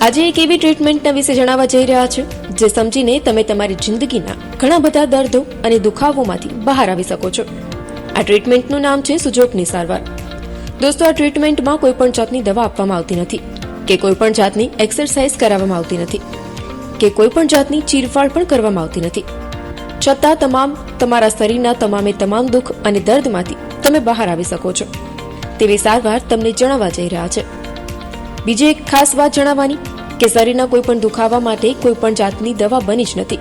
આજે એક એવી ટ્રીટમેન્ટના વિશે જણાવવા જઈ રહ્યા છે જે સમજીને તમે તમારી જિંદગીના ઘણા બધા દર્દો અને દુખાવોમાંથી બહાર આવી શકો છો. આ ટ્રીટમેન્ટનું નામ છે સુજોગની સારવાર. દોસ્તો, આ ટ્રીટમેન્ટમાં કોઈ પણ જાતની દવા આપવામાં આવતી નથી કે કોઈ પણ જાતની એક્સરસાઇઝ કરાવવામાં આવતી નથી કે કોઈ પણ જાતની ચીરફાડ પણ કરવામાં આવતી નથી. છતાં તમારા શરીરના તમામ દુઃખ અને દર્દમાંથી તમે બહાર આવી શકો છો તેવી સારવાર તમને જણાવવા જઈ રહ્યા છે. બીજી એક ખાસ વાત જણાવવાની કે શરીરના કોઈ પણ દુખાવા માટે કોઈ પણ જાતની દવા બની જ નથી.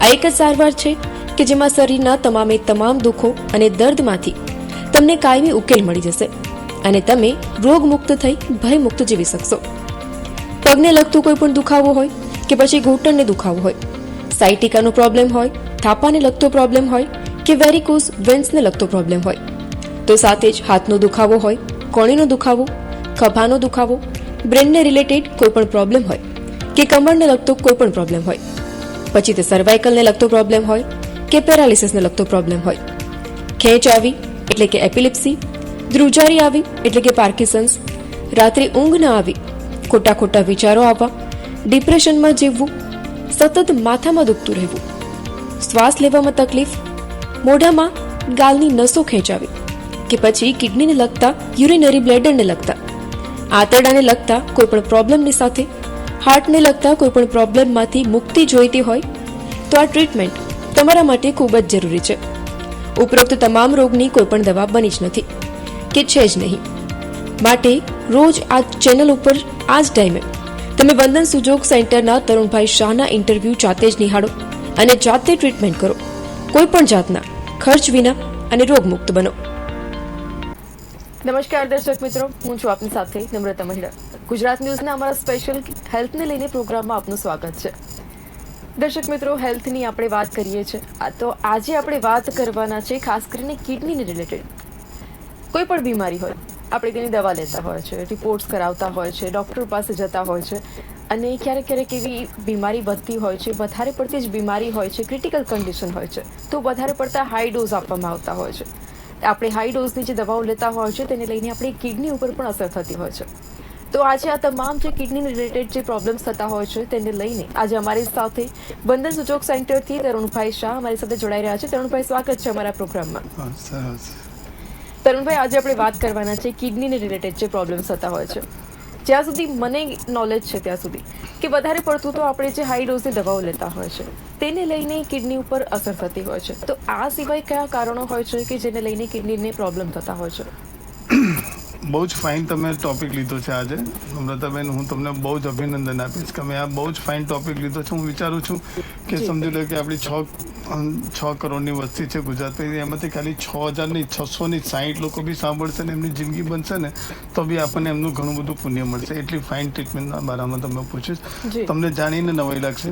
આ એક જ સારવાર છે કે જેમાં શરીરના તમામ દુઃખો અને દર્દમાંથી તમને કાયમી ઉકેલ મળી જશે અને તમે રોગમુક્ત થઈ ભયમુક્ત જીવી શકશો. પગને લગતું કોઈ પણ દુખાવો હોય કે પછી ઘૂંટણને દુખાવો હોય, સાયટિકાનો પ્રોબ્લેમ હોય, થાપાને લગતો પ્રોબ્લેમ હોય કે વેરિકોઝ વેન્સને લગતો પ્રોબ્લેમ હોય, તો સાથે જ હાથનો દુખાવો હોય, કોણીનો દુખાવો, ખભાનો દુખાવો, બ્રેનને રિલેટેડ કોઈ પણ પ્રોબ્લેમ હોય કે કમરને લગતો કોઈ પણ પ્રોબ્લેમ હોય, પછી તે સર્વાઇકલને લગતો પ્રોબ્લેમ હોય કે પેરાલિસિસને લગતો પ્રોબ્લેમ હોય, ખેંચ આવી એટલે કે એપિલિપ્સી, ધ્રુજારી આવી એટલે કે પાર્કિન્સન્સ, રાત્રે ઊંઘ ન આવી, ખોટા વિચારો આવવા, ડિપ્રેશનમાં જીવવું, સતત માથામાં દુખતું રહેવું, શ્વાસ લેવામાં તકલીફ, મોઢામાં ગાલની નસો ખેંચાવી કે પછી કિડનીને લગતા યુરિનરી બ્લેડરને લગતા, આંતરડાને લગતા કોઈ પણ પ્રોબ્લેમની સાથે હાર્ટને લગતા કોઈ પણ પ્રોબ્લેમમાંથી મુક્તિ જોઈતી હોય તો આ ટ્રીટમેન્ટ તમારા માટે ખૂબ જ જરૂરી છે. ઉપરોક્ત તમામ રોગની કોઈ પણ દવા બની જ નથી કે છે જ નહીં. માટે રોજ આ ચેનલ ઉપર આ જ ટાઈમે તમે વંદન સુજોગ સેન્ટરના તરુણભાઈ શાહના ઇન્ટરવ્યૂ જાતે જ નિહાળો અને જાતે ટ્રીટમેન્ટ કરો. કોઈ પણ જાતના ખર્ચ વિના અને રોગમુક્ત બનો. નમસ્કાર દર્શક મિત્રો, હું છું આપની સાથે નમ્રતા મહિડા. ગુજરાત ન્યૂઝના અમારા સ્પેશિયલ હેલ્થને લઈને પ્રોગ્રામમાં આપનું સ્વાગત છે. દર્શક મિત્રો, હેલ્થની આપણે વાત કરીએ છીએ તો આજે આપણે વાત કરવાના છે ખાસ કરીને કિડનીને રિલેટેડ. કોઈ પણ બીમારી હોય, આપણે તેની દવા લેતા હોય છે, રિપોર્ટ્સ કરાવતા હોય છે, ડૉક્ટર પાસે જતા હોય છે અને ક્યારેક એવી બીમારી વધતી હોય છે, વધારે પડતી જ બીમારી હોય છે, ક્રિટિકલ કન્ડિશન હોય છે તો વધારે પડતા હાઈ ડોઝ આપવામાં આવતા હોય છે. આપણે હાઈ ડોઝની જે દવાઓ લેતા હોય છે તેને લઈને આપણી કિડની ઉપર પણ અસર થતી હોય છે. તો આજે આ તમામ જે કિડની રિલેટેડ જે પ્રોબ્લેમ્સ થતા હોય છે તેને લઈને આજે અમારી સાથે વંદન સુજોગ સેન્ટરથી તરુણભાઈ શાહ અમારી સાથે જોડાઈ રહ્યા છે. તરુણભાઈ, સ્વાગત છે અમારા પ્રોગ્રામમાં. તરુણભાઈ, આજે આપણે વાત કરવાના છે કિડનીને રિલેટેડ જે પ્રોબ્લેમ્સ થતા હોય છે. જ્યાં સુધી મને નોલેજ છે ત્યાં સુધી કે વધારે પડતું તો આપણે જે હાઈ ડોઝની દવાઓ લેતા હોય છે તેને લઈને કિડની ઉપર અસર થતી હોય છે. તો આ સિવાય કયા કારણો હોય છે કે જેને લઈને કિડનીને પ્રોબ્લેમ થતા હોય છે? બહુ જ ફાઇન તમે ટોપિક લીધો છે આજે નમ્રતાબેન. હું તમને બહુ જ અભિનંદન આપીશ કે મેં આ બહુ જ ફાઇન ટોપિક લીધો છે. હું વિચારું છું કે સમજી લો કે આપણી 6 કરોડની વસ્તી છે ગુજરાતની, એમાંથી ખાલી 6,660 લોકો બી સાંભળશે ને એમની જિંદગી બનશે ને તો બી આપણને એમનું ઘણું બધું પુણ્ય મળશે. એટલી ફાઇન ટ્રીટમેન્ટના બારામાં તમે પૂછીશ. તમને જાણીને નવાઈ લાગશે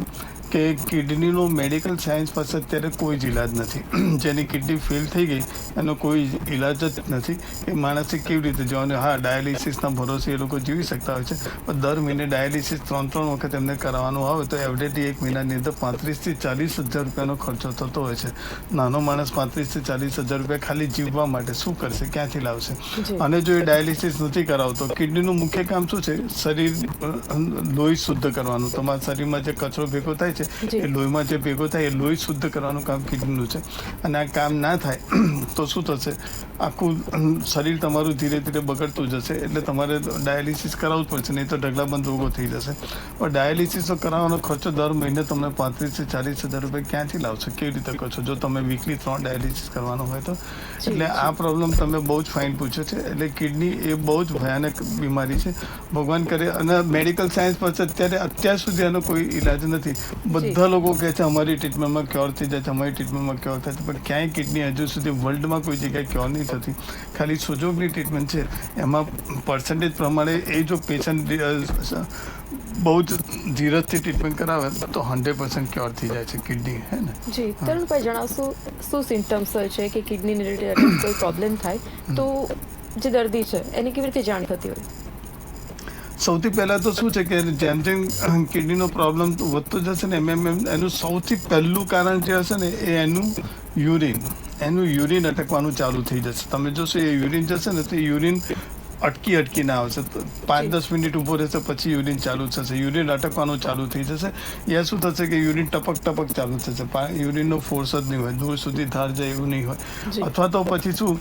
કે કિડનીનો મેડિકલ સાયન્સ પાસે અત્યારે કોઈ જ ઇલાજ નથી. જેની કિડની ફેલ થઈ ગઈ એનો કોઈ ઇલાજ જ નથી. એ માણસે કેવી રીતે જવાનું? હા, ડાયાલિસિસના ભરોસે એ લોકો જીવી શકતા હોય છે, પણ દર મહિને ડાયાલિસિસ 3 વખત એમને કરાવવાનું આવે તો એવરેજલી એક મહિનાની અંદર 35,000 થી 40,000 રૂપિયાનો ખર્ચો થતો હોય છે. નાનો માણસ 35,000 થી 40,000 રૂપિયા ખાલી જીવવા માટે શું કરશે? ક્યાંથી લાવશે? અને જો એ ડાયાલિસિસ નથી કરાવતો, કિડનીનું મુખ્ય કામ શું છે? શરીર લોહી શુદ્ધ કરવાનું. તમારા શરીરમાં જે કચરો ભેગો થાય છે એ લોહીમાં જે ભેગો થાય એ લોહી શુદ્ધ કરવાનું કામ કિડનીનું છે. અને આ કામ ના થાય તો શું થશે? આખું શરીર તમારું ધીરે ધીરે બગડતું જશે. એટલે તમારે ડાયાલિસિસ કરાવવું પડશે, નહીં તો ઢગલાબંધ રોગો થઈ જશે. પણ ડાયાલિસિસ કરાવવાનો ખર્ચો દર મહિને તમને 35,000 થી 40,000 રૂપિયા ક્યાંથી લાવશો? કેવી રીતે કરશો જો તમે વીકલી 3 ડાયાલિસિસ કરવાનો હોય તો? એટલે આ પ્રોબ્લેમ તમે બહુ જ ફાઇન પૂછ્યો છે. એટલે કિડની એ બહુ જ ભયાનક બીમારી છે. ભગવાન કરે. અને મેડિકલ સાયન્સ પાસે અત્યાર સુધી એનો કોઈ ઇલાજ નથી. બધા લોકો કહે છે અમારી ટ્રીટમેન્ટમાં ક્યોર થઈ જાય છે, અમારી ટ્રીટમેન્ટમાં ક્યોર થાય છે, પણ ક્યાંય કિડની હજુ સુધી વર્લ્ડમાં કોઈ જગ્યાએ ક્યોર નહીં થતી. ખાલી સુજોગની ટ્રીટમેન્ટ છે. એમાં પર્સન્ટેજ પ્રમાણે એ જો પેશન્ટ બહુ જ ધીરજથી ટ્રીટમેન્ટ કરાવે તો 100% ક્યોર થઈ જાય છે કિડની. હે ને? જી તરુણભાઈ, જણાવશો શું સિમ્ટમ્સ હોય છે કે કિડનીને રિલેટેડ કોઈ પ્રોબ્લેમ થાય તો જે દર્દી છે એને કેવી રીતે જાણ થતી હોય? સૌથી પહેલાં તો શું છે કે જેમ કિડનીનો પ્રોબ્લેમ વધતો જશે ને એમ એનું સૌથી પહેલું કારણ જે હશે ને એ એનું યુરિન અટકવાનું ચાલુ થઈ જશે. તમે જોશો એ યુરિન જશે ને તો યુરિન અટકીને આવશે. 5-10 મિનિટ ઊભો રહેશે, પછી યુરિન ચાલુ થશે, યુરિન અટકવાનું ચાલુ થઈ જશે. યા શું થશે કે યુરિન ટપક ચાલુ થશે, યુરિનનો ફોર્સ જ નહીં હોય, દૂર સુધી ધાર જાય એવું નહીં હોય. અથવા તો પછી શું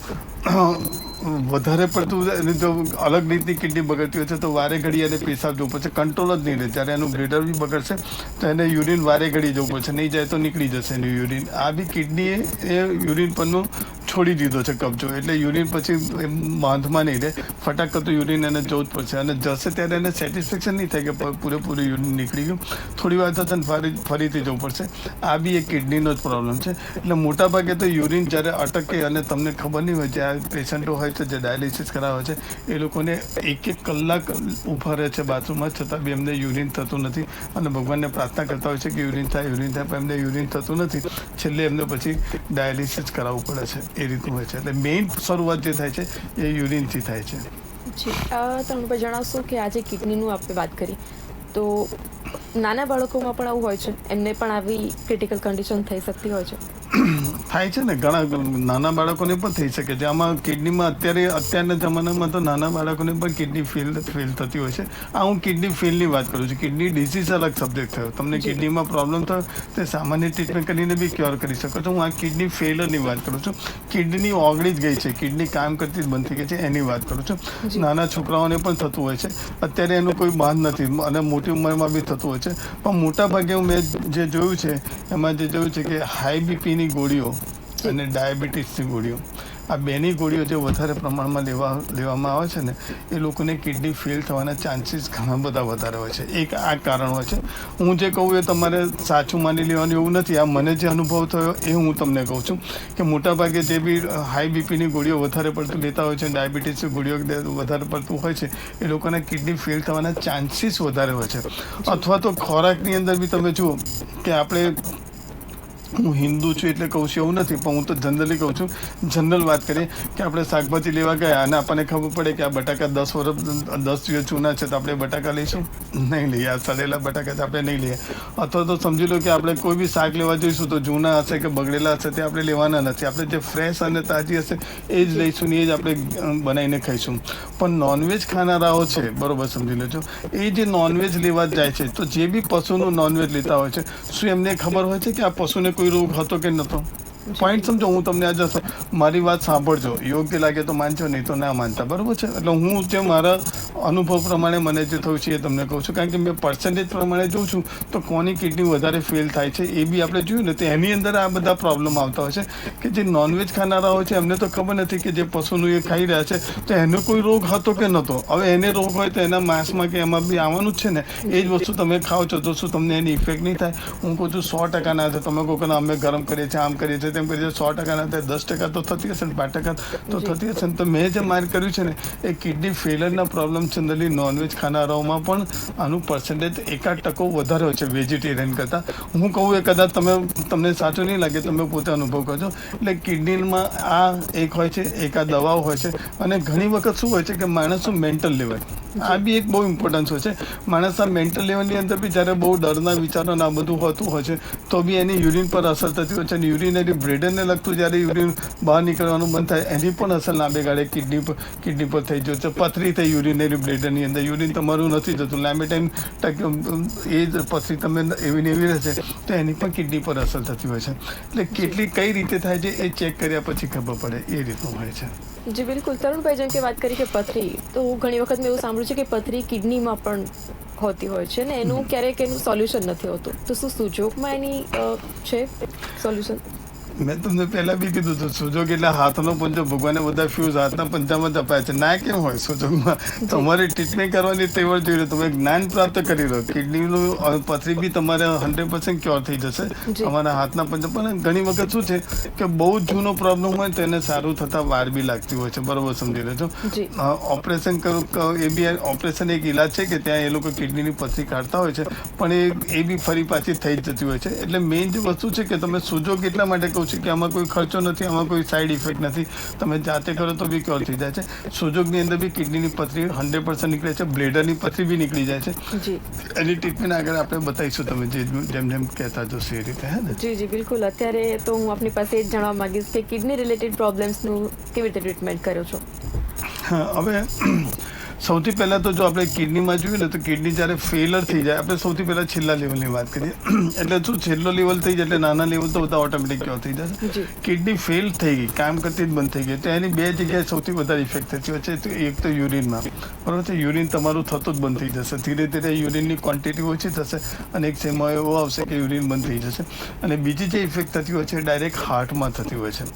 વધારે પડતું એને જો અલગ રીતની કિડની બગડતી હોય છે તો વારે ઘડી એને પેશાબ જવું પડશે, કંટ્રોલ જ નહીં રહે. જ્યારે એનું બ્લેડર બી બગડશે તો એને યુરિન વારે ઘડી જવું પડશે, નહીં જાય તો નીકળી જશે એનું યુરિન. આ બી કિડનીએ એ યુરિન પરનું છોડી દીધો છે કબજો, એટલે યુરિન પછી બાંધમાં નહીં રહે, ફટાક તો યુરિન એને જવું જ પડશે. અને જશે ત્યારે એને સેટિસ્ફેક્શન નહીં થાય કે પૂરેપૂરું યુરિન નીકળી ગયું, થોડી વાર થશે ને ફરીથી જવું પડશે. આ બી એક કિડનીનો જ પ્રોબ્લેમ છે. એટલે મોટાભાગે તો યુરિન જ્યારે અટકે અને તમને ખબર નહીં હોય, જે આ પેશન્ટો હોય છે જે ડાયાલિસિસ કરાવે છે એ લોકોને 1 કલાક ઊભા રહે છે બાથરૂમમાં, છતાં બી એમને યુરિન થતું નથી. અને ભગવાનને પ્રાર્થના કરતા હોય છે કે યુરિન થાય, પણ એમને યુરિન થતું નથી. છેલ્લે એમને પછી ડાયાલિસિસ કરાવવું પડે છે. એ રીતનું હોય છે. એટલે મેઇન શરૂઆત જે થાય છે એ યુરિનથી થાય છે. જી, તમે જણાવશો કે આજે કિડનીનું આપણે વાત કરી તો નાના બાળકોમાં પણ આવું હોય છે, એમને પણ આવી ક્રિટિકલ કન્ડિશન થઈ શકતી હોય છે? થાય છે ને, ઘણા નાના બાળકોને પણ થઈ શકે છે. આમાં કિડનીમાં અત્યારના જમાનામાં તો નાના બાળકોને પણ કિડની ફેલ થતી હોય છે. આ હું કિડની ફેલની વાત કરું છું. કિડની ડિસીઝ અલગ સબ્જેક્ટ થયો. તમને કિડનીમાં પ્રોબ્લેમ થયો તે સામાન્ય ટ્રીટમેન્ટ કરીને બી ક્યોર કરી શકો છો. હું આ કિડની ફેલરની વાત કરું છું. કિડની ઓગળી જ ગઈ છે, કિડની કામ કરતી જ બંધ થઈ ગઈ છે એની વાત કરું છું. નાના છોકરાઓને પણ થતું હોય છે. અત્યારે એનું કોઈ બાંધ નથી અને મોટી ઉંમરમાં બી થતું હોય છે. પણ મોટા ભાગે મેં જે જોયું છે એમાં જે જોયું છે કે હાઈ બીપીની ગોળીઓ અને ડાયાબિટીસની ગોળીઓ, આ બેની ગોળીઓ જે વધારે પ્રમાણમાં લેવામાં આવે છે ને એ લોકોને કિડની ફેલ થવાના ચાન્સીસ ઘણા બધા વધારે હોય છે. એક આ કારણ હોય છે. હું જે કહું એ તમારે સાચું માની લેવાનું એવું નથી. આ મને જે અનુભવ થયો એ હું તમને કહું છું કે મોટાભાગે જે બી હાઈ બીપીની ગોળીઓ વધારે પડતું લેતા હોય છે, ડાયાબિટીસની ગોળીઓ વધારે પડતું હોય છે, એ લોકોના કિડની ફેલ થવાના ચાન્સીસ વધારે હોય છે. અથવા તો ખોરાકની અંદર બી તમે જુઓ કે આપણે, હું હિન્દુ છું એટલે કહું છું એવું નથી, પણ હું તો જનરલી કહું છું, જનરલ વાત કરીએ કે આપણે શાકભાજી લેવા ગયા અને આપણને ખબર પડે કે આ બટાકા 10 દિવસ જૂના છે તો આપણે બટાકા લઈશું? નહીં લઈએ. આ સડેલા બટાકા આપણે નહીં લઈએ. અથવા તો સમજી લો કે આપણે કોઈ બી શાક લેવા જઈશું તો જૂના હશે કે બગડેલા હશે તે આપણે લેવાના નથી. આપણે જે ફ્રેશ અને તાજી હશે એ જ લઈશું ને એ જ આપણે બનાવીને ખાઈશું. પણ નોનવેજ ખાનારાઓ છે, બરોબર સમજી લેજો, એ જે નોનવેજ લેવા જાય છે તો જે બી પશુનું નોનવેજ લેતા હોય છે, શું એમને ખબર હોય છે કે આ પશુને કોઈ રોગ હતો કે નહોતો? પોઈન્ટ સમજો. હું તમને આજે મારી વાત સાંભળજો, યોગ્ય લાગે તો માનજો, નહીં તો ના માનતા, બરાબર છે? એટલે હું જે મારા અનુભવ પ્રમાણે મને જે થયું છે એ તમને કહું છું. કારણ કે મેં પર્સન્ટેજ પ્રમાણે જોઉં છું તો કોની કિડની વધારે ફેલ થાય છે એ બી આપણે જોયું ને, તો એની અંદર આ બધા પ્રોબ્લેમ આવતા હોય છે કે જે નોનવેજ ખાનારા હોય છે એમને તો ખબર નથી કે જે પશુનું એ ખાઈ રહ્યા છે તો એનો કોઈ રોગ હતો કે નહોતો. હવે એને રોગ હોય તો એના માંસમાં કે એમાં બી આવવાનું જ છે ને. એ જ વસ્તુ તમે ખાઓ છો તો શું તમને એની ઇફેક્ટ નહીં થાય? હું કહું છું 100% ના થાય. તમે કહો કે અમે ગરમ કરીએ છીએ, આમ કરીએ છીએ, તેમ કરીએ છીએ, 100% ના થાય, 10% તો થતી હશે ને, 5% તો થતી હશે ને. તો મેં જે માર્ક કર્યું છે ને એ કિડની ફેલરના પ્રોબ્લેમ જનરલી નોનવેજ ખાનારાઓમાં પણ આનું પર્સન્ટેજ 1% વધારે હોય છે વેજીટેરિયન કરતાં. હું કહું એ કદાચ તમને સાચું નહીં લાગે, તમે પોતે અનુભવ કરજો. એટલે કિડનીમાં આ એક હોય છે, એક આ દવાઓ હોય છે. અને ઘણી વખત શું હોય છે કે માણસનું મેન્ટલ લેવલ, આ બી એક બહુ ઇમ્પોર્ટન્સ હોય છે. માણસના મેન્ટલ લેવલની અંદર બી જ્યારે બહુ ડરના વિચારો આ બધું હોતું હોય છે તો બી એની યુરિન પર અસર થતી હોય છે. અને યુરિનરી બ્લેડરને લગતું જ્યારે યુરિન બહાર નીકળવાનું બંધ થાય એની પણ અસર લાંબે ગાળે કિડની પર થઈ જાય છે. પથરી થઈ યુરિનરી બ્લેડરની અંદર, યુરિન તમારું નથી જતું લાંબે ટાઈમ, એ જ પથરી તમે એવી ને એવી રહેશે તો એની પણ કિડની પર અસર થતી હોય છે. એટલે કઈ રીતે થાય છે એ ચેક કર્યા પછી ખબર પડે, એ રીતનું હોય છે. જી બિલકુલ. તરુણભાઈ, જેમ કે વાત કરી કે પથરી, તો ઘણી વખત મેં એવું સાંભળ્યું છે કે પથરી કિડનીમાં પણ હોતી હોય છે ને એનું ક્યારેક એનું સોલ્યુશન નથી હોતું, તો શું સુજોગમાં એની છે સોલ્યુશન? મેં તમને પહેલા બી કીધું હતું, સુજોગ એટલે હાથનો પંજો. ભગવાને બધા ફ્યુઝ હાથના પંજામાં જ અપાય છે. ના કેમ હોય સુજોગમાં? તમારી ટ્રીટમેન્ટ કરવાની તેવડ જોઈ લો, તમે જ્ઞાન પ્રાપ્ત કરી લો. કિડનીનું પથરી બી તમારે 100% ક્યોર થઈ જશે અમારા હાથના પંજા. પણ ઘણી વખત શું છે કે બહુ જૂનો પ્રોબ્લેમ હોય તો એને સારું થતાં વાર બી લાગતી હોય છે, બરોબર સમજી લેજો. ઓપરેશન કરવું એ બી ઓપરેશન એક ઇલાજ છે કે ત્યાં એ લોકો કિડનીની પથરી કાઢતા હોય છે, પણ એ બી ફરી પાછી થઈ જ જતી હોય છે. એટલે મેઇન જે વસ્તુ છે કે તમે સુજોગ એટલા માટે કહું છે કે આમાં કોઈ ખર્ચો નથી, આમાં કોઈ સાઈડ ઇફેક્ટ નથી, તમે જાતે કરો તો બી ક્યોર થઈ જાય છે. સુજોગની અંદર બી કિડનીની પથરી 100% નીકળે છે, બ્લેડરની પથરી બી નીકળી જાય છે. એની ટ્રીટમેન્ટ આગળ આપણે બતાવીશું, તમે જેમ કહેતા જશો એ રીતે. હે ને? જી બિલકુલ. અત્યારે તો હું આપની પાસે એ જ જાણવા માંગીશ કે કિડની રિલેટેડ પ્રોબ્લેમ્સનું કેવી રીતે ટ્રીટમેન્ટ કરો છો? હવે સૌથી પહેલાં તો જો આપણે કિડનીમાં જોઈએ ને તો કિડની જ્યારે ફેલર થઈ જાય, આપણે સૌથી પહેલાં છેલ્લા લેવલની વાત કરીએ. એટલે શું છેલ્લો લેવલ થઈ જાય એટલે નાના લેવલ તો બધા ઓટોમેટિક ક્યોર થઈ જશે. કિડની ફેલ થઈ ગઈ, કામ કરતી જ બંધ થઈ ગઈ, તો એની બે જગ્યાએ સૌથી વધારે ઇફેક્ટ થતી હોય છે. તો એક તો યુરિનમાં, બરાબર છે, યુરિન તમારું થતું જ બંધ થઈ જશે. ધીરે ધીરે યુરિનની ક્વોન્ટિટી ઓછી થશે અને એક સમય એવો આવશે કે યુરિન બંધ થઈ જશે. અને બીજી જે ઇફેક્ટ થતી હોય છે ડાયરેક્ટ હાર્ટમાં થતી હોય છે.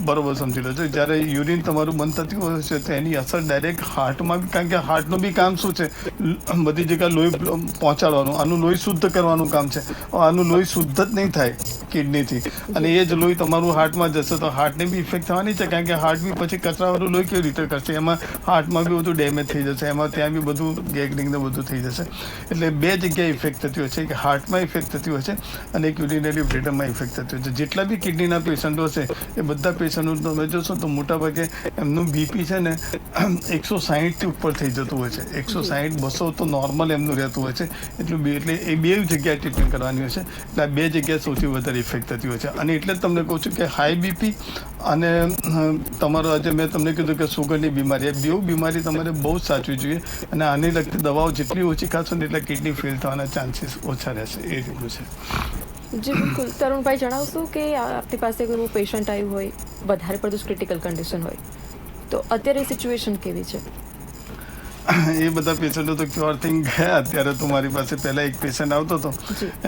બરોબર સમજી લો છો. જ્યારે યુરિન તમારું બંધ થતી હોય છે તો એની અસર ડાયરેક્ટ હાર્ટમાં બી, કારણ કે હાર્ટનું બી કામ શું છે, બધી જગ્યાએ લોહી પહોંચાડવાનું, આનું લોહી શુદ્ધ કરવાનું કામ છે. આનું લોહી શુદ્ધ જ નહીં થાય કિડનીથી અને એ જ લોહી તમારું હાર્ટમાં જશે તો હાર્ટને બી ઇફેક્ટ થવાની છે, કારણ કે હાર્ટ બી પછી કચરાવાળું લોહી કેવી રીતે કરશે, એમાં હાર્ટમાં બી બધું ડેમેજ થઈ જશે, એમાં ત્યાં બી બધું ગેગરિંગ ને બધું થઈ જશે. એટલે બે જગ્યાએ ઇફેક્ટ થતી હોય છે, એક હાર્ટમાં ઇફેક્ટ થતી હોય છે અને એક યુરિનરી બ્લેડરમાં ઇફેક્ટ થતી હોય છે. જેટલા બી કિડનીના પેશન્ટો છે એ બધા પેશન્ટનું તમે જોશો તો મોટાભાગે એમનું બીપી છે ને 160થી ઉપર થઈ જતું હોય છે. 160 200 તો નોર્મલ એમનું રહેતું હોય છે. એટલે એ બે જગ્યાએ ટ્રીટમેન્ટ કરવાની હોય છે. એટલે આ બે જગ્યાએ સૌથી વધારે ઇફેક્ટ થતી હોય છે. અને એટલે જ તમને કહું છું કે હાઈ બીપી અને તમારો આજે મેં તમને કીધું કે સુગરની બીમારી, એ બે બીમારી તમારે બહુ જ સાચવી જોઈએ. અને આને લગતી દવાઓ જેટલી ઓછી ખાશો ને એટલે કિડની ફેલ થવાના ચાન્સીસ ઓછા રહેશે. એ રીતનું છે. જી બિલકુલ. તરુણભાઈ જણાવશો કે આપણી પાસે કોઈ પેશન્ટ આવ્યું હોય, વધારે પડતું ક્રિટિકલ કન્ડિશન હોય, તો અત્યારે સિચ્યુએશન કેવી છે? એ બધા પેશન્ટો તો ક્યોર થઈ ગયા. અત્યારે તો મારી પાસે પહેલાં એક પેશન્ટ આવતો હતો,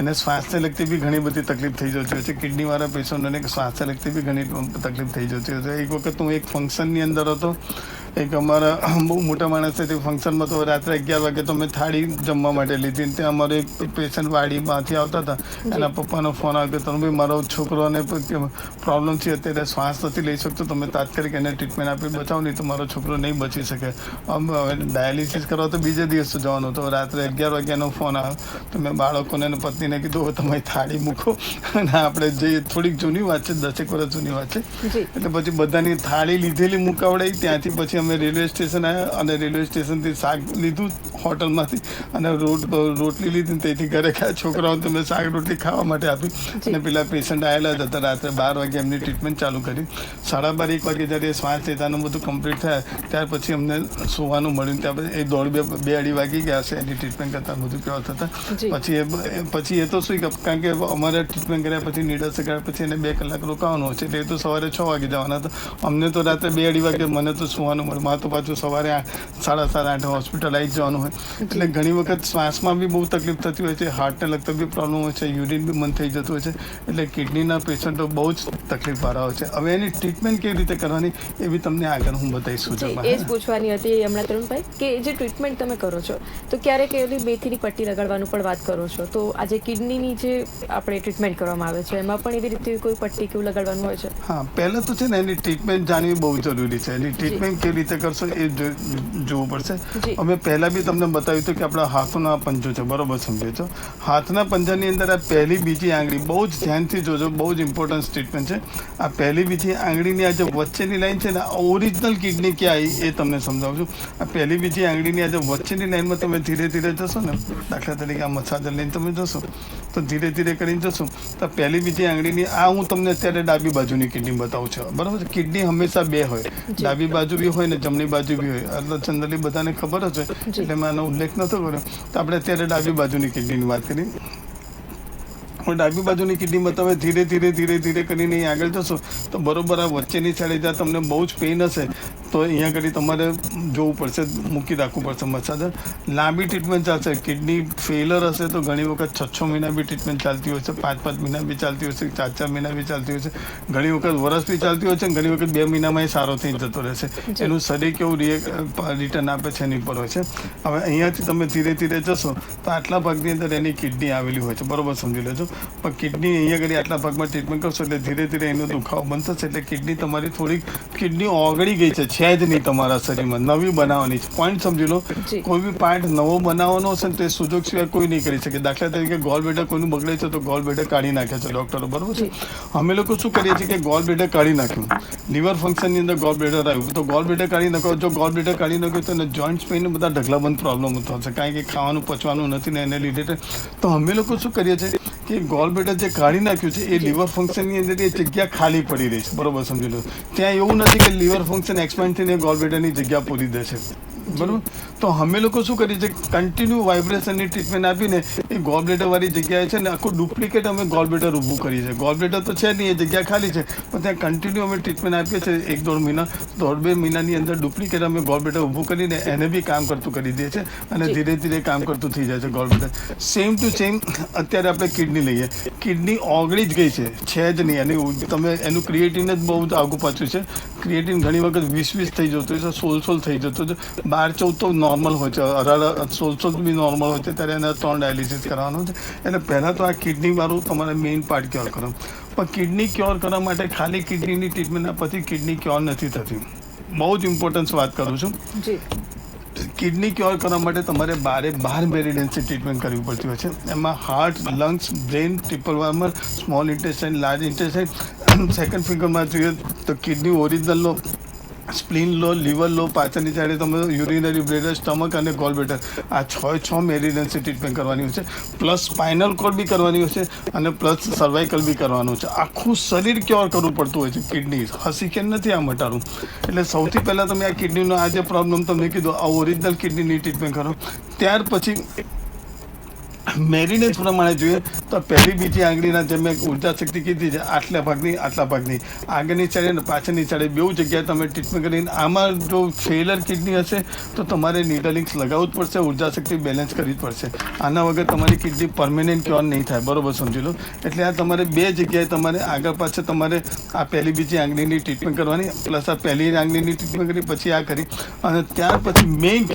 એને શ્વાસને લગતી બી ઘણી બધી તકલીફ થઈ જતી હોય છે. કિડનીવાળા પેશન્ટોને શ્વાસને લગતી બી ઘણી તકલીફ થઈ જતી હોય છે. એક વખત હું એક ફંક્શનની અંદર હતો, એક અમારા બહુ મોટા માણસ છે, તે ફંક્શનમાં તો રાત્રે 11 વાગે તો મેં થાળી જમવા માટે લીધી. ત્યાં અમારે એક પેશન્ટ વાડીમાંથી આવતા હતા, એના પપ્પાનો ફોન આવ્યો કે તરુણભાઈ મારો છોકરોને પ્રોબ્લેમ છે, અત્યારે શ્વાસ નથી લઈ શકતો, તમે તાત્કાલિક એને ટ્રીટમેન્ટ આપી બચાવો, નહીં તો મારો છોકરો નહીં બચી શકે. હવે ડાયાલિસિસ કરવા તો બીજે દિવસ જવાનું હતો. રાત્રે 11 વાગ્યાનો ફોન આવ્યો તો મેં બાળકોને અને પત્નીને કીધું હવે તમારી થાળી મૂકો અને આપણે જે થોડીક જૂની વાત છે, 10 વર્ષ જૂની વાત છે, એટલે પછી બધાની થાળી લીધેલી મુકાવડાવી. ત્યાંથી પછી અમે રેલવે સ્ટેશન આવ્યા અને રેલવે સ્ટેશનથી શાક લીધું હોટલમાંથી અને રોટલી લીધી, તેથી ઘરે ખાયા. છોકરાઓને તમે શાક રોટલી ખાવા માટે આપી અને પેલા પેશન્ટ આવેલા જ હતા. રાત્રે 12 વાગે એમની ટ્રીટમેન્ટ ચાલુ કરી. 12:30 1 વાગે જ્યારે શ્વાસ લેતાનું બધું કમ્પ્લીટ થયા ત્યાર પછી અમને સુવાનું મળ્યું. ત્યાં પછી એ 2:30 વાગી ગયા હશે એની ટ્રીટમેન્ટ કરતાં બધું કેવા થતાં. પછી એ તો શું, કારણ કે અમારે ટ્રીટમેન્ટ કર્યા પછી નીડસ કર્યા પછી એને 2 કલાક રોકાવાનું હોય છે, એટલે એ તો સવારે 6 વાગે જવાના હતા. અમને તો રાત્રે 2:30 વાગે મને તો સુવાનું મળ્યું. માં તો પાછું સવારે 7:30 8 હોસ્પિટલાઇઝ જવાનું હોય. એટલે ઘણી વખત શ્વાસમાં બી બહુ તકલીફ થતી હોય છે, હાર્ટને લગતા બી પ્રોબ્લેમ હોય છે, યુરિન બી બંધ થઈ જતું હોય છે. એટલે કિડનીના પેશન્ટો બહુ જ તકલીફવાળા હોય છે. હવે એની ટ્રીટમેન્ટ કેવી રીતે કરવાની એ બી તમને આગળ હું બતાવીશું. એ જ પૂછવાની હતી હમણાં તરુણભાઈ, કે જે ટ્રીટમેન્ટ તમે કરો છો તો ક્યારેક એવી મેથીની પટ્ટી લગાડવાનું પણ વાત કરો છો, તો આજે કિડનીની જે આપણે ટ્રીટમેન્ટ કરવામાં આવે છે એમાં પણ એવી રીતે કોઈ પટ્ટી કેવું લગાડવાનું હોય છે? હા, પહેલાં તો છે ને એની ટ્રીટમેન્ટ જાણવી બહુ જરૂરી છે. એની ટ્રીટમેન્ટ કેવી રીતે કરશો એ જોવું પડશે. અમે પહેલાં બી તમને બતાવ્યું હતું કે આપણા હાથોના પંજો છે, બરોબર સમજો છો. હાથના પંજાની અંદર આ પહેલી બીજી આંગળી બહુ જ ધ્યાનથી જોજો, બહુ જ ઇમ્પોર્ટન્ટ ટ્રીટમેન્ટ છે. આ પહેલી બીજી આંગળીની આ જે વચ્ચેની લાઈન છે ને, ઓરિજિનલ કિડની ક્યાં આવી એ તમને સમજાવું છું. આ પહેલી બીજી આંગળીની આ જે વચ્ચેની લાઈનમાં તમે ધીરે ધીરે જશો ને, દાખલા તરીકે આ મસાજર લઈને તમે જશો તો ધીરે ધીરે કરીને જશો તો પહેલી બીજી આંગળીની આ હું તમને અત્યારે ડાબી બાજુની કિડની બતાવું છું, બરાબર છે. કિડની હંમેશા બે હોય, ડાબી બાજુ બી હોય ને જમણી બાજુ બી હોય. એટલે જનરલી બધાને ખબર જ હોય, એટલે મેં આનો ઉલ્લેખ નતો કર્યો. તો આપણે અત્યારે ડાબી બાજુની કિડનીની વાત કરી. ડાબી બાજુની કિડનીમાં તમે ધીરે ધીરે ધીરે ધીરે કરીને આગળ જશો તો બરોબર આ વચ્ચેની સાઈડે જ્યાં તમને બહુ જ પેઇન હશે તો અહીંયા આગળ તમારે જોવું પડશે, મૂકી રાખવું પડશે મસાજર. લાંબી ટ્રીટમેન્ટ ચાલશે. કિડની ફેલર હશે તો ઘણી વખત 6 મહિના બી ટ્રીટમેન્ટ ચાલતી હોય છે, 5 મહિના બી ચાલતી હોય છે, 4 મહિના બી ચાલતી હોય છે, ઘણી વખત વર્ષ બી ચાલતી હોય છે, ઘણી વખત 2 મહિનામાં એ સારો થઈ જતો રહેશે. એનું શરીર કેવું રિટર્ન આપે છે એની ઉપર હોય છે. હવે અહીંયાથી તમે ધીરે ધીરે જશો તો આટલા ભાગની અંદર એની કિડની આવેલી હોય છે, બરોબર સમજી લેજો. પણ કિડની અહીંયા આગળ આટલા ભાગમાં ટ્રીટમેન્ટ કરશો એટલે ધીરે ધીરે એનો દુખાવો બંધ થશે. એટલે કિડની તમારી થોડીક કિડની ઓગળી ગઈ છે જ નહીં તમારા શરીરમાં, નવી બનાવવાની છે. પોઈન્ટ સમજી લો, કોઈ બી પાર્ટ નવો બનાવવાનો હશે ને તો એ સુજોગ સિવાય કોઈ નહીં કરી શકે. દાખલા તરીકે ગોલ બ્લેડર કોઈનું બગડે છે તો ગોલ બ્લેડર કાઢી નાખે છે ડૉક્ટરો, બરાબર છે. અમે લોકો શું કરીએ છીએ કે ગોલ બ્લેડર કાઢી નાખ્યું, લીવર ફંક્શનની અંદર ગોલ બ્લેડર આવ્યું તો ગોલ બ્લેડર કાઢી નાખો. જો ગોલ બ્લેડર કાઢી નાખ્યું તો એને જોઈન્ટ્સ પેઇન બધા ઢગલાબંધ પ્રોબ્લેમ થશે, કારણ કે ખાવાનું પચવાનું નથી ને એને લીધે. તો અમે લોકો શું કરીએ છીએ કે ગોલ બ્લેડર જે કાઢી નાખ્યું છે એ લીવર ફંક્શનની અંદર એ જગ્યા ખાલી પડી રહી છે, બરોબર સમજી લો. ત્યાં એવું નથી કે લીવર ફંક્શન એક્સપાન્ડ થઈને ગોલ બ્લેડરની જગ્યા પૂરી દે છે, બરાબર. તો અમે લોકો શું કરીએ છીએ, કન્ટિન્યુ વાઇબ્રેશનની ટ્રીટમેન્ટ આપીને એ ગોલ બ્લેડર વાળી જગ્યાએ છે ને આખું ડુપ્લિકેટ અમે ગોલ બ્લેડર ઊભું કરીએ છીએ. ગોલ બ્લેડર તો છે નહીં, એ જગ્યા ખાલી છે, પણ ત્યાં કન્ટિન્યુ અમે ટ્રીટમેન્ટ આપીએ છીએ. 1-1.5 મહિના, 1.5-2 મહિનાની અંદર ડુપ્લિકેટ અમે ગોલ બ્લેડર ઊભું કરીને એને બી કામ કરતું કરી દઈએ છીએ અને ધીરે ધીરે કામ કરતું થઈ જાય છે gall bladder. Same to same અત્યારે આપણે કિડની લઈએ, કિડની ઓગળી જ ગઈ છે જ નહીં. એની તમે એનું ક્રિએટિન જ બહુ જ આગું પાછું છે. ક્રિએટિન ઘણી વખત 20 થઈ જતું છે, 16 થઈ જતું છે, 12-14 તો નોર્મલ હોય છે, 18-16 બી નોર્મલ હોય છે. ત્યારે એના 3 ડાયાલિસિસ કરવાનું છે. એટલે પહેલાં તો આ કિડનીવાળું તમારે મેઇન પાર્ટ ક્યોર કરો. પણ કિડની ક્યોર કરવા માટે ખાલી કિડનીની ટ્રીટમેન્ટ આપવાથી કિડની ક્યોર નથી થતી. બહુ જ ઇમ્પોર્ટન્સ વાત કરું છું. કિડની ક્યોર કરવા માટે તમારે 12 મેરિડિયન્સની ટ્રીટમેન્ટ કરવી પડતી હોય છે. એમાં heart, lungs, brain, triple warmer, small intestine, large intestine. Second ફિંગરમાં જોઈએ તો કિડની ઓરિજિનલ લો, સ્પ્લીન લો, લીવર લો, પાછળની સાઈડે તમે યુરિનરી બ્લેડર, સ્ટમક અને ગોલ બ્લેડર, આ 6 મેરિડિયન્સની ટ્રીટમેન્ટ કરવાની હોય છે. પ્લસ સ્પાઇનલ કોર્ડ બી કરવાની હોય છે અને પ્લસ સર્વાઇકલ બી કરવાનું છે. આખું શરીર ક્યોર કરવું પડતું હોય છે. કિડની હસી કે નથી આ મટાડું. એટલે સૌથી પહેલાં તમે આ કિડનીનો આ જે પ્રોબ્લેમ તમને કીધું, આ ઓરિજિનલ કિડનીની ટ્રીટમેન્ટ કરો. ત્યાર પછી મેરિનેજ પ્રમાણે જોઈએ તો પહેલી બીજી આંગળીના જે મેં ઉર્જા શક્તિ કીધી છે, આટલા ભાગની આગળની સાઈડે અને પાછળની સાઈડે બેઉ જગ્યાએ તમે ટ્રીટમેન્ટ કરીને, આમાં જો ફેલર કિડની હશે તો તમારે નીડલિંગ્સ લગાવવું જ પડશે, ઉર્જા શક્તિ બેલેન્સ કરવી જ પડશે. આના વગર તમારી કિડની પરમેનન્ટ ક્યોર નહીં થાય. બરોબર, સમજી લો. એટલે આ તમારે 2 જગ્યાએ તમારે આગળ પાછળ તમારે આ પહેલી બીજી આંગળીની ટ્રીટમેન્ટ કરવાની, પ્લસ આ પહેલી આંગળીની ટ્રીટમેન્ટ કરી, પછી આ કરી, અને ત્યાર પછી મેઇન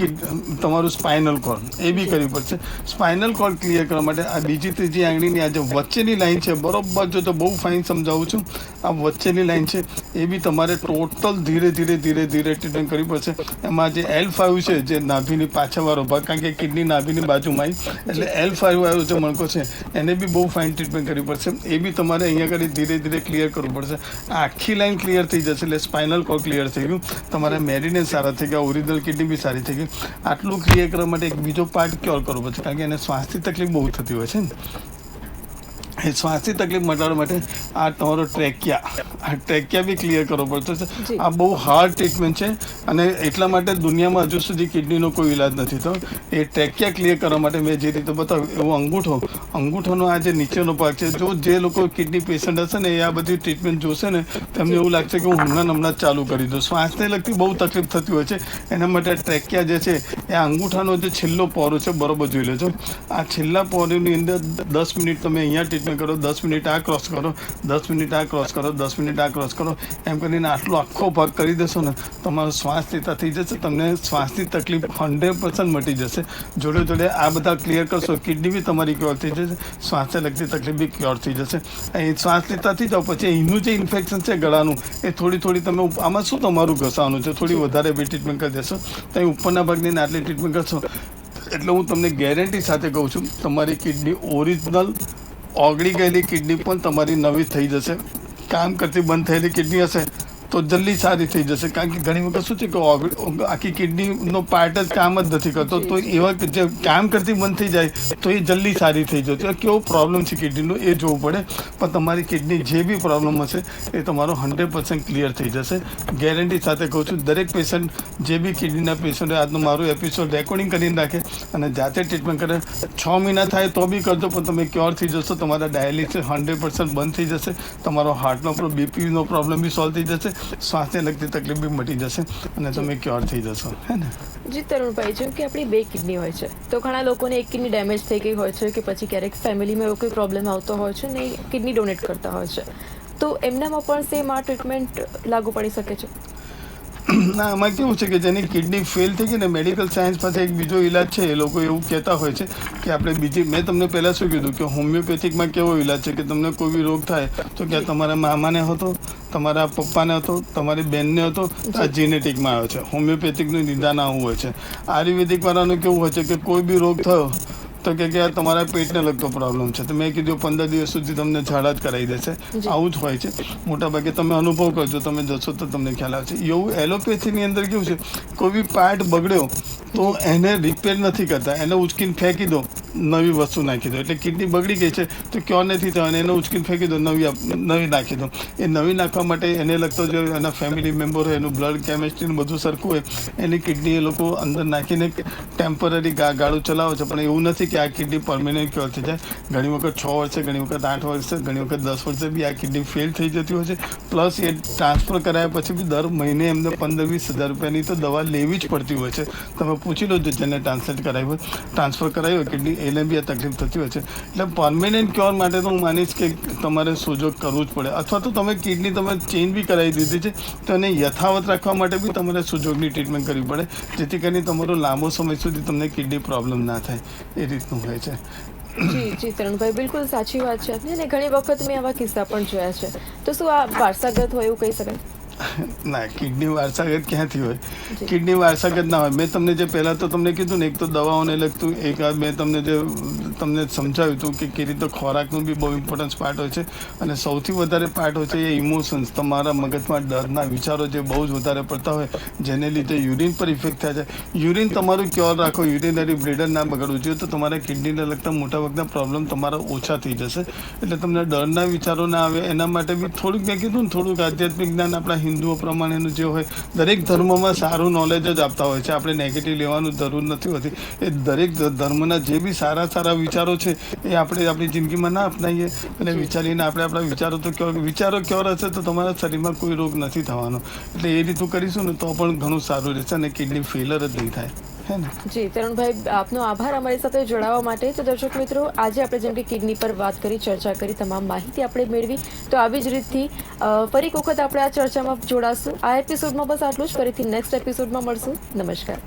તમારું સ્પાઇનલ કોર્ડ એ બી કરવી પડશે. સ્પાઇનલ કોર્ડ ક્લિયર કરવા માટે આ બીજી ત્રીજી આંગળીની આ જે વચ્ચેની લાઈન છે, બરોબર, જો તો બહુ ફાઇન સમજાવું છું, આ વચ્ચેની લાઈન છે એ બી તમારે ટોટલ ધીરે ધીરે ટ્રીટમેન્ટ કરવી પડશે. એમાં જે L5 છે, જે નાભીની પાછળવાળો ભાગ, કારણ કે કિડની નાભીની બાજુમાં આવી, એટલે L5 વાળો જે મણકો છે એને બી બહુ ફાઇન ટ્રીટમેન્ટ કરવી પડશે. એ બી તમારે અહીંયા આગળ ધીરે ક્લિયર કરવું પડશે. આખી લાઈન ક્લિયર થઈ જશે એટલે સ્પાઇનલ કોર્ડ ક્લિયર થઈ ગયું, તમારા મેરિનેજ સારા થઈ ગયા, ઓરિજિનલ કિડની બી સારી થઈ ગઈ. આટલું ક્લિયર કરવા માટે એક બીજો પાર્ટ ક્યોર કરવો પડશે, કારણ કે એને શ્વાસની તકલીફ બહુ થતી હોય છે ને. એ શ્વાસની તકલીફ મટાડવા માટે આ તમારો ટ્રેકિયા બી ક્લિયર કરવો પડતો છે. આ બહુ હાર્ડ ટ્રીટમેન્ટ છે અને એટલા માટે દુનિયામાં હજુ સુધી કિડનીનો કોઈ ઇલાજ નથી થયો. એ ટ્રેકિયા ક્લિયર કરવા માટે મેં જે રીતે બતાવ્યું એવો અંગૂઠોનો આ જે નીચેનો ભાગ છે, જો જે લોકો કિડની પેશન્ટ હશે ને એ આ બધી ટ્રીટમેન્ટ જોશે ને તેમને એવું લાગશે કે હું હમણાં જ ચાલુ કરી દઉં. શ્વાસને લગતી બહુ તકલીફ થતી હોય છે, એના માટે ટ્રેકિયા જે છે એ અંગૂઠાનો જે છેલ્લો પોરો છે, બરોબર જોઈ લેજો. આ છેલ્લા પોરોની અંદર 10 મિનિટ તમે અહીંયા ટ્રીટમેન્ટ કરો, 10 મિનિટ આ ક્રોસ કરો, 10 મિનિટ આ ક્રોસ કરો, 10 મિનિટ આ ક્રોસ કરો, એમ કરીને આટલો આખો ભાગ કરી દેશો ને તમારો શ્વાસ લેતા થઈ જશે. તમને શ્વાસની તકલીફ 100% મટી જશે. જોડે આ બધા ક્લિયર કરશો, કિડની બી તમારી ક્યોર થઈ જશે, શ્વાસને લગતી તકલીફ બી ક્યોર થઈ જશે. એ શ્વાસ લેતા થઈ જાઓ પછી એનું જે ઇન્ફેક્શન છે ગળાનું, એ થોડી તમે આમાં શું તમારું ઘસાવાનું છે, થોડી વધારે બી ટ્રીટમેન્ટ કરી દેશો. તમે ઉપરના ભાગની આટલી ટ્રીટમેન્ટ કરશો એટલે હું તમને ગેરંટી સાથે કહું છું, તમારી કિડની ઓરિજિનલ ઓગળી ગયેલી કિડની પણ તમારી નવી થઈ જશે. કામ કરતી બંધ થયેલી કિડની હશે તો જલ્દી સારી થઈ જશે. કારણ કે ઘણી વખત શું છે કે આખી કિડનીનો પાર્ટ જ કામ જ નથી કરતો, તો એવા જે કામ કરતી બંધ થઈ જાય તો એ જલ્દી સારી થઈ જશે. કેવો પ્રોબ્લેમ છે કિડનીનો એ જોવું પડે. પણ તમારી કિડની જે બી પ્રોબ્લેમ હશે એ તમારો 100% ક્લિયર થઈ જશે. ગેરંટી સાથે કહું છું. દરેક પેશન્ટ, જે બી કિડનીના પેશન્ટ આજનો મારું એપિસોડ રેકોર્ડિંગ કરીને રાખે અને જાતે ટ્રીટમેન્ટ કરે, 6 મહિના થાય તો બી કરજો, પણ તમે ક્યોર થઈ જશો. તમારા ડાયાલિસિસ 100% બંધ થઈ જશે. તમારો હાર્ટનો બીપીનો પ્રોબ્લેમ બી સોલ્વ થઈ જશે. શ્વાસને લગતી તકલીફ બી મટી જશે અને તમે ક્યોર થઈ જશો. હે ને જી તરુણભાઈ, જેમ કે આપણી 2 કિડની હોય છે તો ઘણા લોકોને એક કિડની ડેમેજ થઈ ગઈ હોય છે કે પછી ક્યારેક ફેમિલીમાં એવો કોઈ પ્રોબ્લેમ આવતો હોય છે ને કિડની ડોનેટ કરતા હોય છે, તો એમનામાં પણ સેમ આ ટ્રીટમેન્ટ લાગુ પડી શકે છે? ના, આમાં કેવું છે કે જેની કિડની ફેલ થઈ ગઈ ને, મેડિકલ સાયન્સ પાસે એક બીજો ઇલાજ છે. એ લોકો એવું કહેતા હોય છે કે આપણે બીજી, મેં તમને પહેલાં શું કીધું કે હોમિયોપેથિકમાં કેવો ઇલાજ છે કે તમને કોઈ બી રોગ થાય તો કે તમારા મામાને હતો, તમારા પપ્પાને હતો, તમારી બેનને હતો, આ જીનેટિકમાં આવ્યો છે. હોમિયોપેથિકનું નિદાન આવું હોય છે. આયુર્વેદિક વાળાનું કેવું હોય છે કે કોઈ બી રોગ થયો તો કે આ તમારા પેટને લગતો પ્રોબ્લેમ છે, તો મેં કીધું 15 દિવસ સુધી તમને ઝાડા જ કરાવી દેશે. આવું જ હોય છે મોટાભાગે. તમે અનુભવ કરજો, તમે જશો તો તમને ખ્યાલ આવશે. એવું એલોપેથીની અંદર કેવું છે, કોઈ બી પાર્ટ બગડ્યો તો એને રિપેર નથી કરતા, એને ઉચકીને ફેંકી દો નવી વસ્તુ નાખી દો. એટલે કિડની બગડી ગઈ છે તો ક્યોર નથી થવાની, એને ઉચકીને ફેંકી દો, નવી નાખી દો. એ નવી નાખવા માટે એને લગતો જે એના ફેમિલી મેમ્બર હોય, એનું બ્લડ કેમિસ્ટ્રી બધું સરખું હોય, એની કિડની એ લોકો અંદર નાખીને ટેમ્પરરી ગાળું ચલાવે છે. પણ એવું નથી કે આ કિડની પરમેનન્ટ ક્યોર થઈ જાય. ઘણી વખત 6 વર્ષે, ઘણી વખત 8 વર્ષે, ઘણી વખત 10 વર્ષે બી આ કિડની ફેલ થઈ જતી હોય છે. પ્લસ એ ટ્રાન્સફર કરાયા પછી બી દર મહિને એમને 15-20 હજાર રૂપિયાની તો દવા લેવી જ પડતી હોય છે. તમે પૂછી લો જેને ટ્રાન્સફર કરાવી હોય કિડની, એને બી આ તકલીફ થતી હોય છે. એટલે પરમેનન્ટ ક્યોર માટે તો હું માનીશ કે તમારે સુજોગ કરવું જ પડે. અથવા તો તમે કિડની તમે ચેન્જ બી કરાવી દીધી છે તો એને યથાવત રાખવા માટે બી તમારે સુજોગની ટ્રીટમેન્ટ કરવી પડે, જેથી કરીને તમારો લાંબો સમય સુધી તમને કિડની પ્રોબ્લેમ ના થાય. એ રીતનું હોય છે. જી તરુણભાઈ, બિલકુલ સાચી વાત છે. અને ઘણી વખત મેં આવા કિસ્સા પણ જોયા છે. તો શું આ વારસાગત હોય એવું કહી શકાય? ના, કિડની વારસાગત ક્યાંથી હોય? કિડની વારસાગત ના હોય. મેં તમને જે પહેલાં તો તમને કીધું ને, એક તો દવાઓને લગતું, એક મેં તમને સમજાવ્યું હતું કે કેવી રીતે ખોરાકનું બી બહુ ઇમ્પોર્ટન્સ પાર્ટ હોય છે. અને સૌથી વધારે પાર્ટ હોય છે એ ઇમોશન્સ, તમારા મગજમાં ડરના વિચારો જે બહુ જ વધારે પડતા હોય, જેને લીધે યુરિન પર ઇફેક્ટ થાય છે. યુરિન તમારું ક્યોર રાખો, યુરિનરી બ્લેડર ના બગડવું જોઈએ, તો તમારા કિડનીને લગતા મોટાભાગના પ્રોબ્લેમ તમારા ઓછા થઈ જશે. એટલે તમને ડરના વિચારો ના આવે એના માટે બી થોડુંક, મેં કીધું ને, થોડુંક આધ્યાત્મિક જ્ઞાન આપણા હિન્દુઓ પ્રમાણેનું જે હોય, દરેક ધર્મમાં સારું નોલેજ જ આપતા હોય છે. આપણે નેગેટિવ લેવાનું જરૂર નથી હોતી. એ દરેક ધર્મના જે બી સારા વિચારો છે એ આપણે આપણી જિંદગીમાં ના અપનાવીએ અને વિચારીને આપણે આપણા વિચારો ક્યોર હશે તો તમારા શરીરમાં કોઈ રોગ નથી થવાનો. એટલે એ રીતનું કરીશું ને તો પણ ઘણું સારું રહેશે અને કિડની ફેલર જ નહીં થાય. જી તરુણભાઈ, આપનો આભાર અમારી સાથે જોડાવા માટે. તો દર્શક મિત્રો, આજે આપણે જેમ કે કિડની પર વાત કરી, ચર્ચા કરી, તમામ માહિતી આપણે મેળવી, તો આવી જ રીતથી ફરી એક વખત આપણે આ ચર્ચામાં જોડાશું. આ એપિસોડમાં બસ આટલું જ. ફરીથી નેક્સ્ટ એપિસોડમાં મળશું. નમસ્કાર.